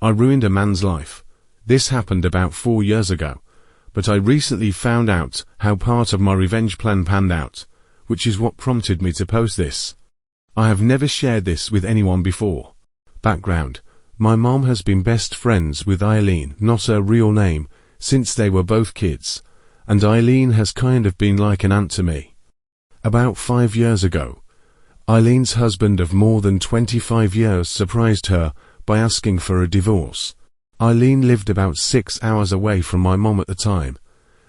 I ruined a man's life. This happened about 4 years ago, but I recently found out how part of my revenge plan panned out, which is what prompted me to post this. I have never shared this with anyone before. Background: my mom has been best friends with Eileen, not her real name, since they were both kids, and Eileen has kind of been like an aunt to me. About 5 years ago, Eileen's husband of more than 25 years surprised her by asking for a divorce. Eileen lived about 6 hours away from my mom at the time,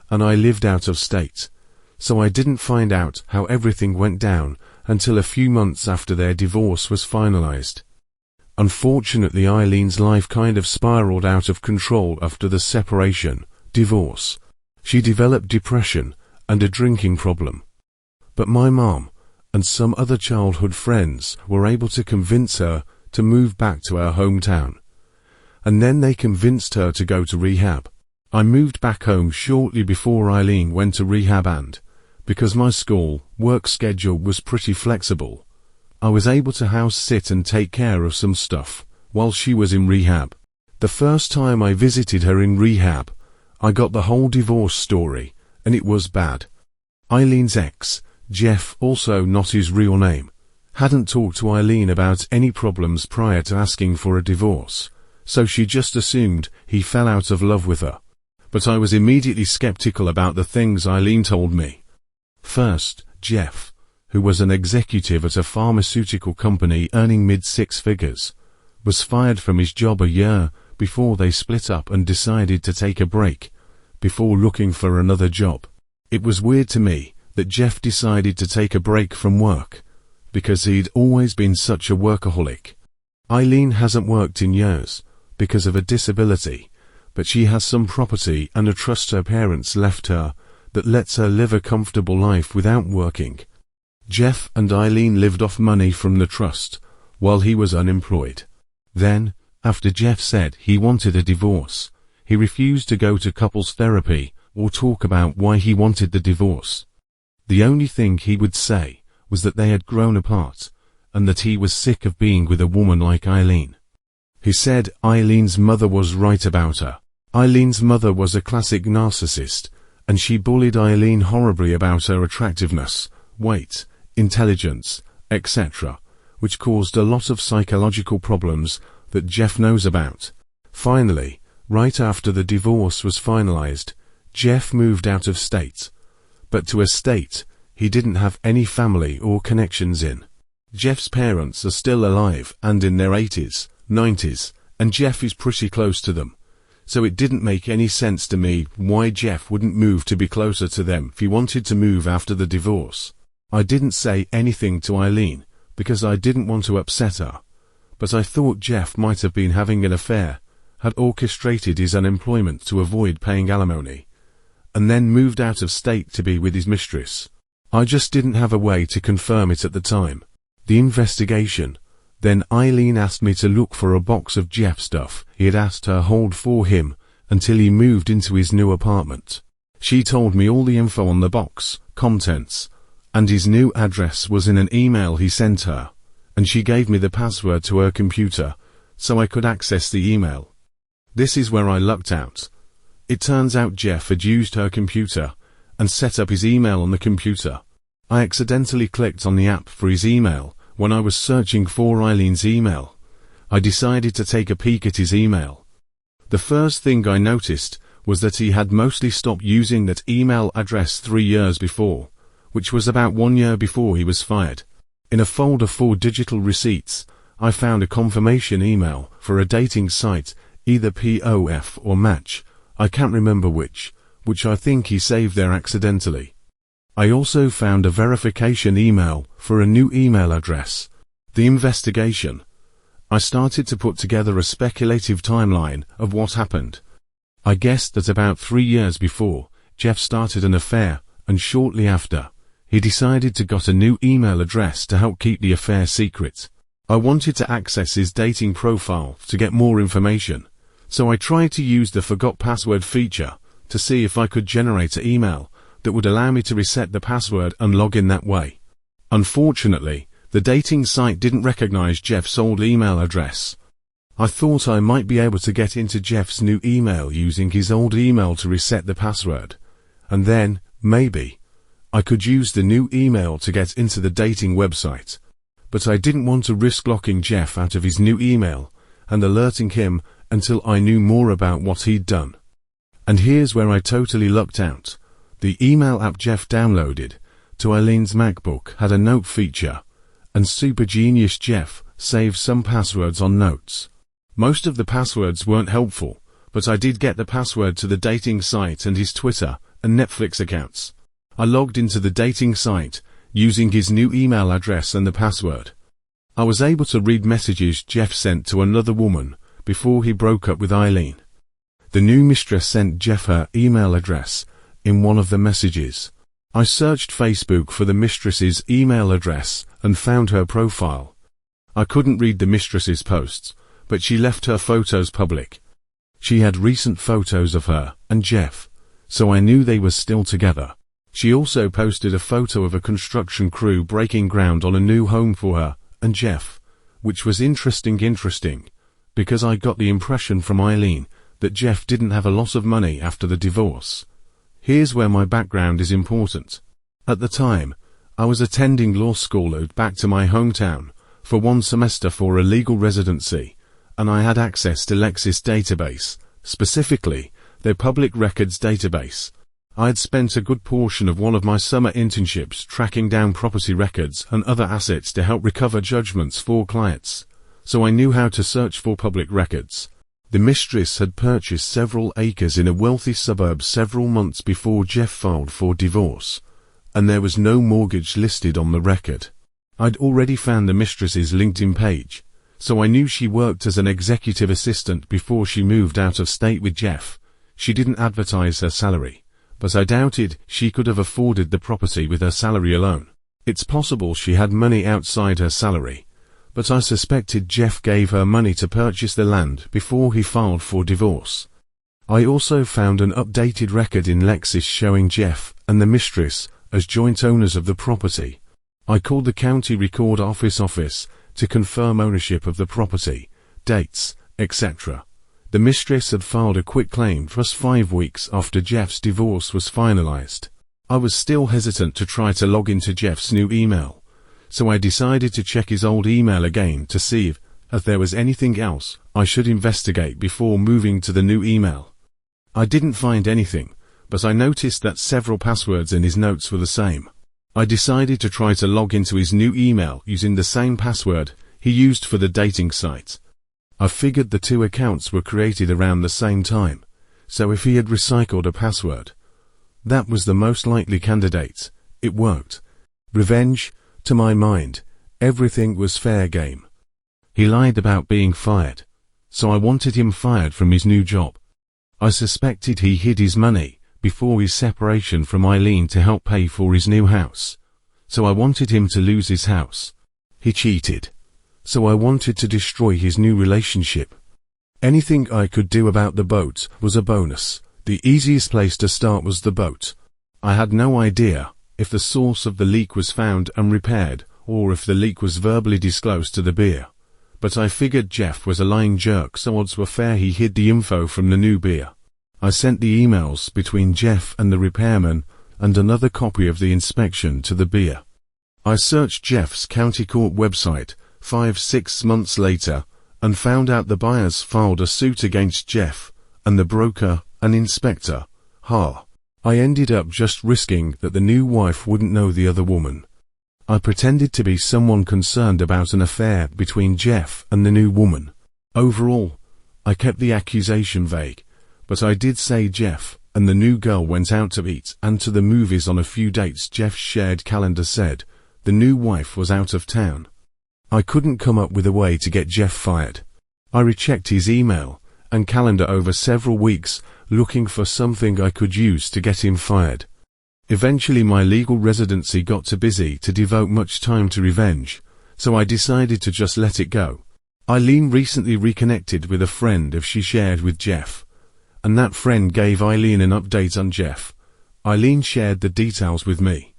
and I lived out of state, so I didn't find out how everything went down until a few months after their divorce was finalized. Unfortunately, Eileen's life kind of spiraled out of control after the divorce. She developed depression and a drinking problem. But my mom and some other childhood friends were able to convince her to move back to our hometown, and then they convinced her to go to rehab. I moved back home shortly before Eileen went to rehab, and because my school work schedule was pretty flexible, I was able to house sit and take care of some stuff while she was in rehab. The first time I visited her in rehab, I got the whole divorce story, and it was bad. Eileen's ex, Jeff, also not his real name, hadn't talked to Eileen about any problems prior to asking for a divorce, so she just assumed he fell out of love with her. But I was immediately skeptical about the things Eileen told me. First, Jeff, who was an executive at a pharmaceutical company earning mid-six figures, was fired from his job a year before they split up and decided to take a break before looking for another job. It was weird to me that Jeff decided to take a break from work, because he'd always been such a workaholic. Eileen hasn't worked in years because of a disability, but she has some property and a trust her parents left her that lets her live a comfortable life without working. Jeff and Eileen lived off money from the trust while he was unemployed. Then, after Jeff said he wanted a divorce, he refused to go to couples therapy or talk about why he wanted the divorce. The only thing he would say was that they had grown apart, and that he was sick of being with a woman like Eileen. He said Eileen's mother was right about her. Eileen's mother was a classic narcissist, and she bullied Eileen horribly about her attractiveness, weight, intelligence, etc., which caused a lot of psychological problems that Jeff knows about. Finally, right after the divorce was finalized, Jeff moved out of state, but to a state he didn't have any family or connections in. Jeff's parents are still alive and in their 80s, 90s, and Jeff is pretty close to them, so it didn't make any sense to me why Jeff wouldn't move to be closer to them if he wanted to move after the divorce. I didn't say anything to Eileen because I didn't want to upset her, but I thought Jeff might have been having an affair, had orchestrated his unemployment to avoid paying alimony, and then moved out of state to be with his mistress. I just didn't have a way to confirm it at the time. The investigation. Then Eileen asked me to look for a box of Jeff stuff he had asked her hold for him until he moved into his new apartment. She told me all the info on the box, contents, and his new address was in an email he sent her, and she gave me the password to her computer so I could access the email. This is where I lucked out. It turns out Jeff had used her computer and set up his email on the computer. I accidentally clicked on the app for his email when I was searching for Eileen's email. I decided to take a peek at his email. The first thing I noticed was that he had mostly stopped using that email address 3 years before, which was about 1 year before he was fired. In a folder for digital receipts, I found a confirmation email for a dating site, either POF or Match, I can't remember which I think he saved there accidentally. I also found a verification email for a new email address. The investigation. I started to put together a speculative timeline of what happened. I guessed that about 3 years before, Jeff started an affair, and shortly after, he decided to get a new email address to help keep the affair secret. I wanted to access his dating profile to get more information, so I tried to use the forgot password feature to see if I could generate an email that would allow me to reset the password and log in that way. Unfortunately, the dating site didn't recognize Jeff's old email address. I thought I might be able to get into Jeff's new email using his old email to reset the password, and then, maybe, I could use the new email to get into the dating website. But I didn't want to risk locking Jeff out of his new email and alerting him until I knew more about what he'd done. And here's where I totally lucked out. The email app Jeff downloaded to Eileen's MacBook had a note feature, and super genius Jeff saved some passwords on notes. Most of the passwords weren't helpful, but I did get the password to the dating site and his Twitter and Netflix accounts. I logged into the dating site using his new email address and the password. I was able to read messages Jeff sent to another woman before he broke up with Eileen. The new mistress sent Jeff her email address in one of the messages. I searched Facebook for the mistress's email address and found her profile. I couldn't read the mistress's posts, but she left her photos public. She had recent photos of her and Jeff, so I knew they were still together. She also posted a photo of a construction crew breaking ground on a new home for her and Jeff, which was interesting, because I got the impression from Eileen that Jeff didn't have a lot of money after the divorce. Here's where my background is important. At the time, I was attending law school out back to my hometown for 1 semester for a legal residency, and I had access to Lexis database, specifically their public records database. I had spent a good portion of one of my summer internships tracking down property records and other assets to help recover judgments for clients, so I knew how to search for public records. The mistress had purchased several acres in a wealthy suburb several months before Jeff filed for divorce, and there was no mortgage listed on the record. I'd already found the mistress's LinkedIn page, so I knew she worked as an executive assistant before she moved out of state with Jeff. She didn't advertise her salary, but I doubted she could have afforded the property with her salary alone. It's possible she had money outside her salary, but I suspected Jeff gave her money to purchase the land before he filed for divorce. I also found an updated record in Lexis showing Jeff and the mistress as joint owners of the property. I called the county record office to confirm ownership of the property, dates, etc. The mistress had filed a quitclaim just 5 weeks after Jeff's divorce was finalized. I was still hesitant to try to log into Jeff's new email, so I decided to check his old email again to see if there was anything else I should investigate before moving to the new email. I didn't find anything, but I noticed that several passwords in his notes were the same. I decided to try to log into his new email using the same password he used for the dating site. I figured the 2 accounts were created around the same time, so if he had recycled a password, that was the most likely candidate. It worked. Revenge. To my mind, everything was fair game. He lied about being fired, so I wanted him fired from his new job. I suspected he hid his money before his separation from Eileen to help pay for his new house, so I wanted him to lose his house. He cheated, so I wanted to destroy his new relationship. Anything I could do about the boat was a bonus. The easiest place to start was the boat. I had no idea if the source of the leak was found and repaired, or if the leak was verbally disclosed to the beer. But I figured Jeff was a lying jerk, so odds were fair he hid the info from the new beer. I sent the emails between Jeff and the repairman and another copy of the inspection to the beer. I searched Jeff's county court website 5-6 months later and found out the buyers filed a suit against Jeff and the broker and inspector. I ended up just risking that the new wife wouldn't know the other woman. I pretended to be someone concerned about an affair between Jeff and the new woman. Overall, I kept the accusation vague, but I did say Jeff and the new girl went out to eat and to the movies on a few dates. Jeff's shared calendar said the new wife was out of town. I couldn't come up with a way to get Jeff fired. I rechecked his email and calendar over several weeks, looking for something I could use to get him fired. Eventually my legal residency got too busy to devote much time to revenge, so I decided to just let it go. Eileen recently reconnected with a friend she shared with Jeff, and that friend gave Eileen an update on Jeff. Eileen shared the details with me,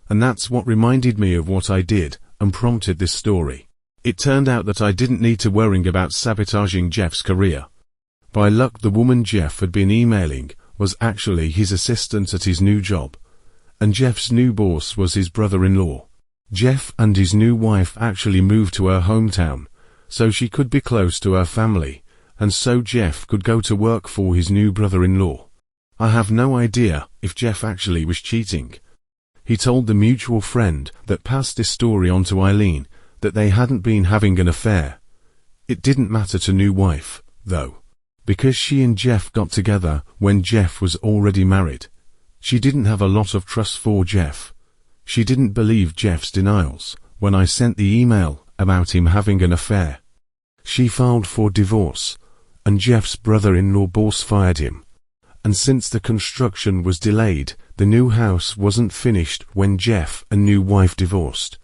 and that's what reminded me of what I did and prompted this story. It turned out that I didn't need to worrying about sabotaging Jeff's career. By luck, the woman Jeff had been emailing was actually his assistant at his new job, and Jeff's new boss was his brother-in-law. Jeff and his new wife actually moved to her hometown, so she could be close to her family, and so Jeff could go to work for his new brother-in-law. I have no idea if Jeff actually was cheating. He told the mutual friend that passed this story on to Eileen that they hadn't been having an affair. It didn't matter to new wife, though, because she and Jeff got together when Jeff was already married. She didn't have a lot of trust for Jeff. She didn't believe Jeff's denials when I sent the email about him having an affair. She filed for divorce, and Jeff's brother-in-law boss fired him. And since the construction was delayed, the new house wasn't finished when Jeff and new wife divorced.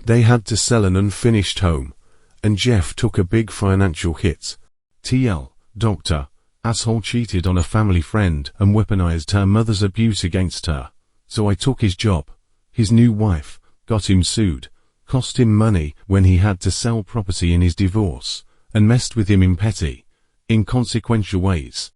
They had to sell an unfinished home, and Jeff took a big financial hit. TL, doctor, asshole cheated on a family friend and weaponized her mother's abuse against her. So I took his job. His new wife got him sued, cost him money when he had to sell property in his divorce, and messed with him in petty, inconsequential ways.